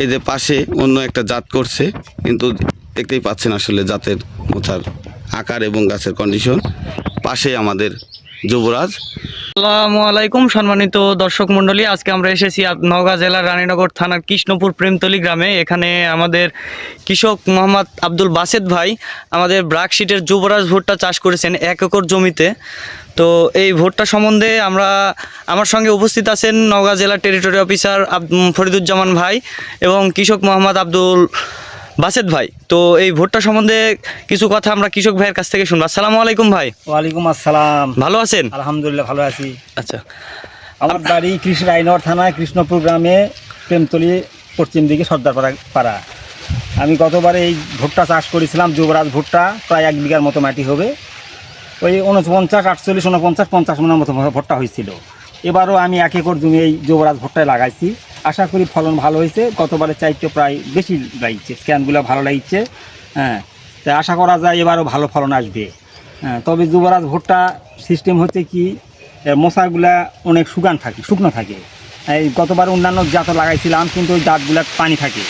এই যে পাশে অন্য একটা জাত করছে, কিন্তু দেখতেই পাচ্ছেন আসলে জাতের মোচার আকার এবং গাছের কন্ডিশন। পাশে আমাদের যুবরাজ। আসসালামু আলাইকুম সম্মানিত দর্শক মণ্ডলী, আজকে আমরা এসেছি নওগাঁ জেলার রানীনগর থানার কৃষ্ণপুর প্রেমতলী গ্রামে। এখানে আমাদের কৃষক মোহাম্মদ আব্দুল বাসেদ ভাই আমাদের ব্রাকশিটের যুবরাজ ভুট্টা চাষ করেছেন 1 একর জমিতে। তো এই ভুট্টা সম্বন্ধে আমার সঙ্গে উপস্থিত আছেন নওগাঁ জেলার টেরিটরি অফিসার ফরিদুজ্জামান ভাই এবং কৃষক মোহাম্মদ আব্দুল বাসেদ ভাই। তো এই ভুট্টা সম্বন্ধে কিছু কথা আমরা কৃষক ভাইয়ের কাছ থেকে শুনবো। আসসালামু আলাইকুম ভাই। ওয়ালাইকুম আসসালাম। ভালো আছেন? আলহামদুলিল্লাহ ভালো আছি। আচ্ছা, আমার বাড়ি রানীনগর থানায় কৃষ্ণপুর গ্রামে, প্রেমতলী পশ্চিম দিকে সর্দারপাড়া। আমি গতবারে এই ভুট্টা চাষ করেছিলাম, যুবরাজ ভুট্টা, প্রায় 1 বিঘার মতো মাটি হবে। ওই 49, 48, 49, 50 মনের মতো ভুট্টা হয়েছিল। এবারও আমি 1 একর জমি এই যুবরাজ ভুট্টায় লাগাইছি। আশা করি ফলন ভালো হয়েছে, গতবারের চাইতে প্রায় বেশি লাগছে, স্ক্যানগুলো ভালো লাগছে। হ্যাঁ, তাই আশা করা যায় এবারও ভালো ফলন আসবে। হ্যাঁ, তবে যুবরাজ ভুট্টা সিস্টেম হচ্ছে কি, মশাগুলা অনেক শুকনো থাকে। এই গতবার অন্যান্য জাত লাগাইছিলাম, কিন্তু ওই জাতগুলা পানি থাকে।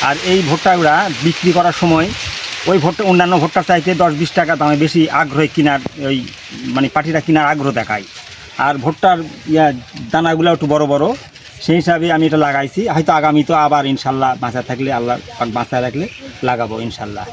আর এই ভুট্টাগুলা বিক্রি করার সময় ওই অন্যান্য ভুট্টার চাইতে 10-20 টাকা দামে বেশি আগ্রহে কেনার, ওই মানে পার্টিরা কেনার আগ্রহ দেখায়। আর ভুট্টার দানাগুলো একটু বড় বড়, সেই হিসাবে আমি এটা লাগাইছি। হয়তো আগামী তো আবার ইনশাল্লাহ বাঁচা থাকলে, আল্লাহ বাঁচায় রাখলে লাগাবো ইনশাল্লাহ।